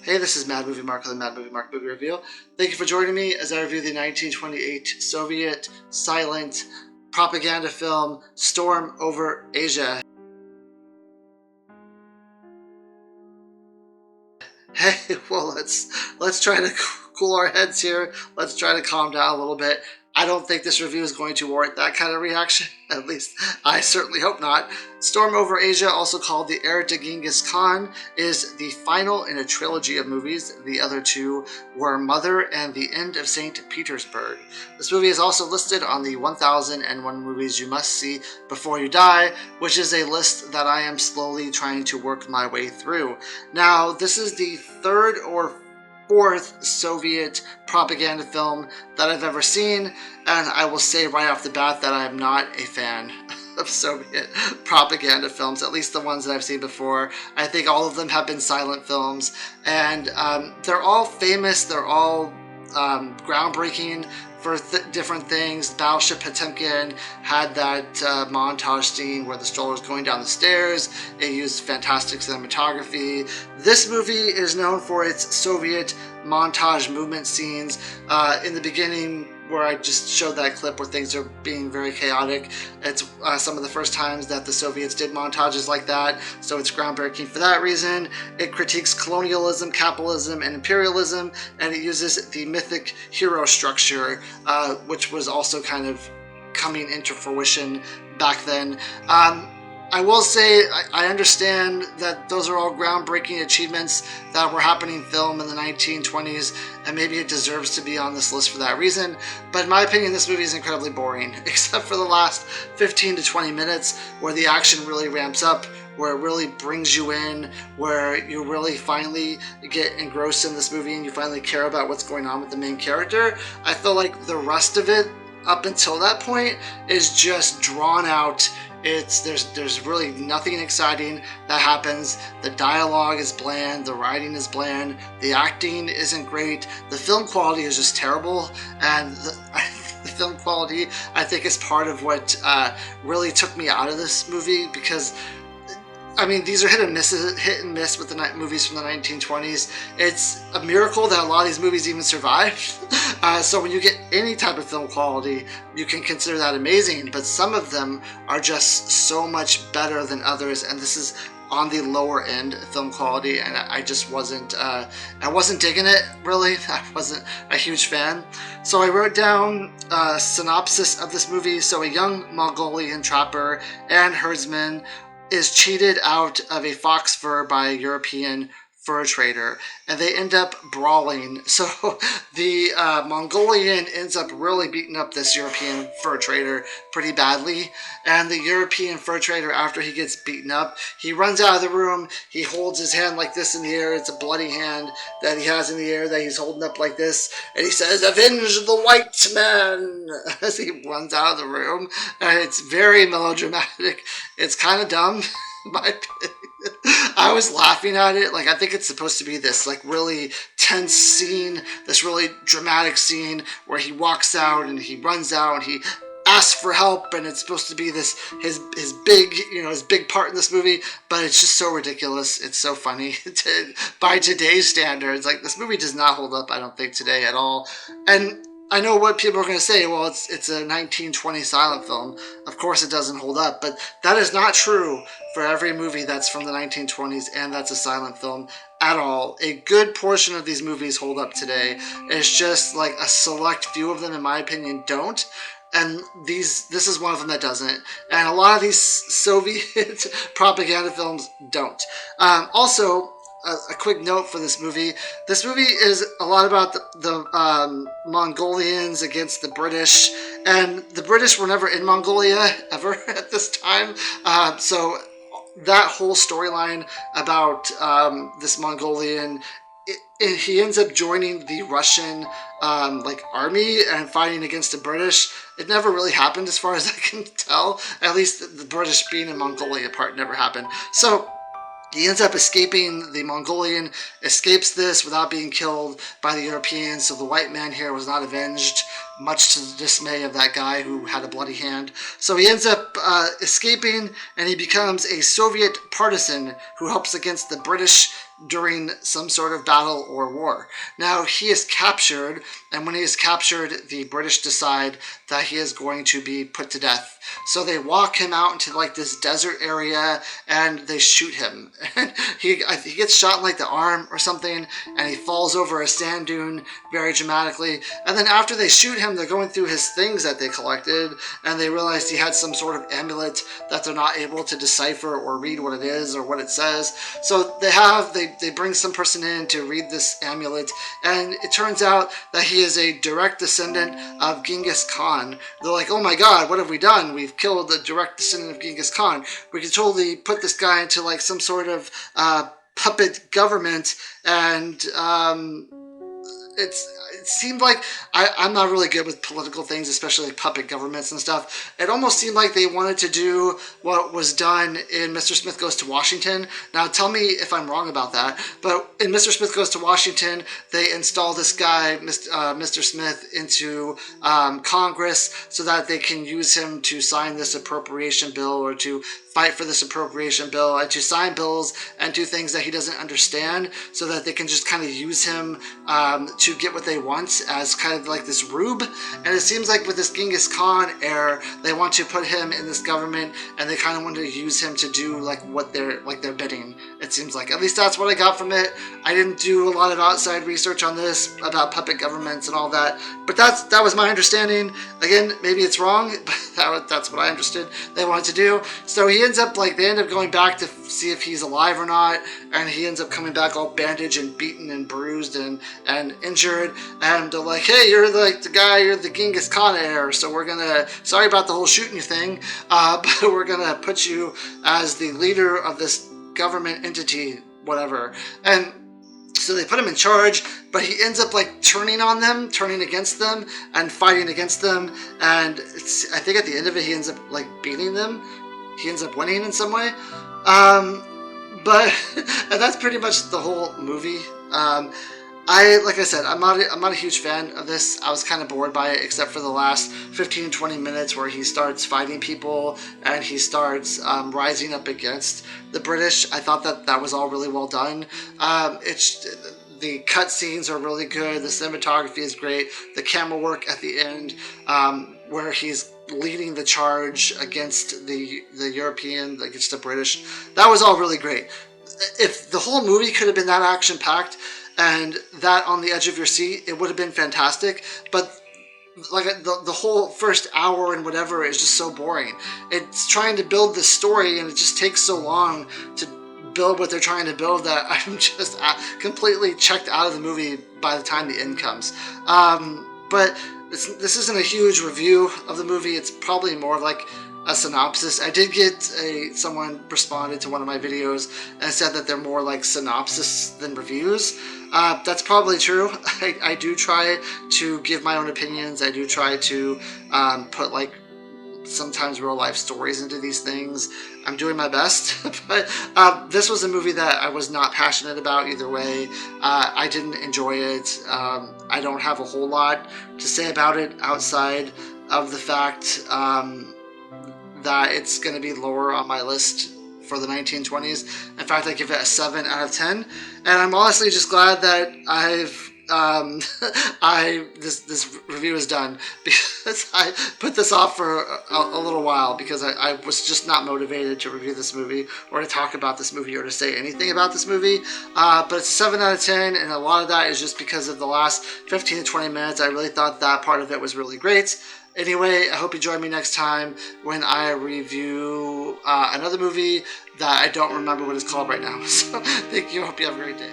Hey, this is Mad Movie Mark of the Mad Movie Mark Movie Review. Thank you for joining me as I review the 1928 Soviet silent propaganda film Storm Over Asia. Hey, well, let's try to cool our heads here. Let's try to calm down a little bit. I don't think this review is going to warrant that kind of reaction. At least, I certainly hope not. Storm Over Asia, also called The Heir to Genghis Khan, is the final in a trilogy of movies. The other two were Mother and The End of St. Petersburg. This movie is also listed on the 1001 Movies You Must See Before You Die, which is a list that I am slowly trying to work my way through. Now, this is the third or fourth Soviet propaganda film that I've ever seen, and I will say right off the bat that I am not a fan of Soviet propaganda films, at least the ones that I've seen before. I think all of them have been silent films, and they're all famous, they're all groundbreaking for different things. Battleship Potemkin had that montage scene where the stroller is going down the stairs. It used fantastic cinematography. This movie is known for its Soviet montage movement scenes. In the beginning, where I just showed that clip where things are being very chaotic, it's some of the first times that the Soviets did montages like that, so it's groundbreaking for that reason. It critiques colonialism, capitalism, and imperialism, and it uses the Mythic Hero Structure, which was also kind of coming into fruition back then. I will say I understand that those are all groundbreaking achievements that were happening in film in the 1920s, and maybe it deserves to be on this list for that reason. But in my opinion, this movie is incredibly boring, except for the last 15 to 20 minutes where the action really ramps up, where it really brings you in, where you really finally get engrossed in this movie and you finally care about what's going on with the main character. I feel like the rest of it up until that point is just drawn out. There's really nothing exciting that happens. The dialogue is bland, the writing is bland, the acting isn't great, the film quality is just terrible, and the film quality, I think, is part of what really took me out of this movie, because I mean, these are hit and miss with the movies from the 1920s. It's a miracle that a lot of these movies even survived. So when you get any type of film quality, you can consider that amazing, but some of them are just so much better than others, and this is on the lower end film quality, and I just wasn't digging it, really. I wasn't a huge fan. So I wrote down a synopsis of this movie. So a young Mongolian trapper and herdsman is cheated out of a fox fur by a European fur trader, and they end up brawling. So the Mongolian ends up really beating up this European fur trader pretty badly, and the European fur trader, after he gets beaten up, he runs out of the room. He holds his hand like this in the air. It's a bloody hand that he has in the air that he's holding up like this, and he says, "Avenge the white man," as he runs out of the room, and it's very melodramatic. It's kind of dumb, in my opinion. I was laughing at it. Like, I think it's supposed to be this like really tense scene, this really dramatic scene where he walks out and he runs out and he asks for help, and it's supposed to be this his big part in this movie, but it's just so ridiculous. It's so funny by today's standards. Like, this movie does not hold up, I don't think, today at all. And I know what people are going to say. Well, it's a 1920 silent film. Of course it doesn't hold up, but that is not true for every movie that's from the 1920s and that's a silent film at all. A good portion of these movies hold up today. It's just like a select few of them, in my opinion, don't. And this is one of them that doesn't. And a lot of these Soviet propaganda films don't. Also, a quick note for this movie. This movie is a lot about the Mongolians against the British, and the British were never in Mongolia ever at this time. So that whole storyline about this Mongolian, he ends up joining the Russian army and fighting against the British. It never really happened, as far as I can tell. At least the British being in Mongolia part never happened. So he ends up escaping. The Mongolian escapes this without being killed by the Europeans, so the white man here was not avenged, much to the dismay of that guy who had a bloody hand. So he ends up escaping, and he becomes a Soviet partisan who helps against the British during some sort of battle or war. Now, he is captured, and when he is captured, the British decide that he is going to be put to death. So they walk him out into like this desert area, and they shoot him. And he gets shot in like the arm or something, and he falls over a sand dune very dramatically. And then after they shoot him, they're going through his things that they collected, and they realized he had some sort of amulet that they're not able to decipher or read what it is or what it says. So they bring some person in to read this amulet, and it turns out that he is a direct descendant of Genghis Khan. They're like, oh my god, what have we done? We've killed the direct descendant of Genghis Khan. We could totally put this guy into like some sort of puppet government, and it seemed like I'm not really good with political things, especially like puppet governments and stuff. It almost seemed like they wanted to do what was done in Mr. Smith Goes to Washington. Now, tell me if I'm wrong about that, but in Mr. Smith Goes to Washington, they install this guy, Mr. Smith, into Congress so that they can use him to sign this appropriation bill or to fight for this appropriation bill and to sign bills and do things that he doesn't understand so that they can just kind of use him to get what they want as kind of like this rube. And it seems like with this Genghis Khan heir, they want to put him in this government, and they kind of want to use him to do like what they're bidding. It seems like, at least that's what I got from it. I didn't do a lot of outside research on this about puppet governments and all that, but that was my understanding. Again, maybe it's wrong, but that's what I understood they wanted to do. So he ends up like, they end up going back to see if he's alive or not, and he ends up coming back all bandaged and beaten and bruised and injured, and they're like, hey, you're like the guy, you're the Genghis Khan heir, so we're gonna, sorry about the whole shooting you thing, but we're gonna put you as the leader of this government entity, whatever. And so they put him in charge, but he ends up like turning on them, turning against them, and fighting against them. And I think at the end of it, he ends up like beating them. He ends up winning in some way. But and that's pretty much the whole movie. Like I said, I'm not a huge fan of this. I was kind of bored by it, except for the last 15-20 minutes where he starts fighting people and he starts rising up against the British. I thought that was all really well done. The cut scenes are really good. The cinematography is great. The camera work at the end, where he's leading the charge against the European, against the British, that was all really great. If the whole movie could have been that action-packed and that on the edge of your seat, it would have been fantastic. But like the whole first hour and whatever is just so boring. It's trying to build this story, and it just takes so long to build what they're trying to build that I'm just completely checked out of the movie by the time the end comes. But this isn't a huge review of the movie. It's probably more of like a synopsis. I did get someone responded to one of my videos and said that they're more like synopsis than reviews. That's probably true. I do try to give my own opinions. I do try to put like sometimes real life stories into these things. I'm doing my best, but this was a movie that I was not passionate about either way. I didn't enjoy it. I don't have a whole lot to say about it outside of the fact that it's going to be lower on my list for the 1920s. In fact, I give it a 7 out of 10, and I'm honestly just glad that this review is done, because I put this off for a little while because I was just not motivated to review this movie or to talk about this movie or to say anything about this movie. But it's a 7 out of 10, and a lot of that is just because of the last 15 to 20 minutes. I really thought that part of it was really great. Anyway, I hope you join me next time when I review another movie that I don't remember what it's called right now. So thank you. I hope you have a great day.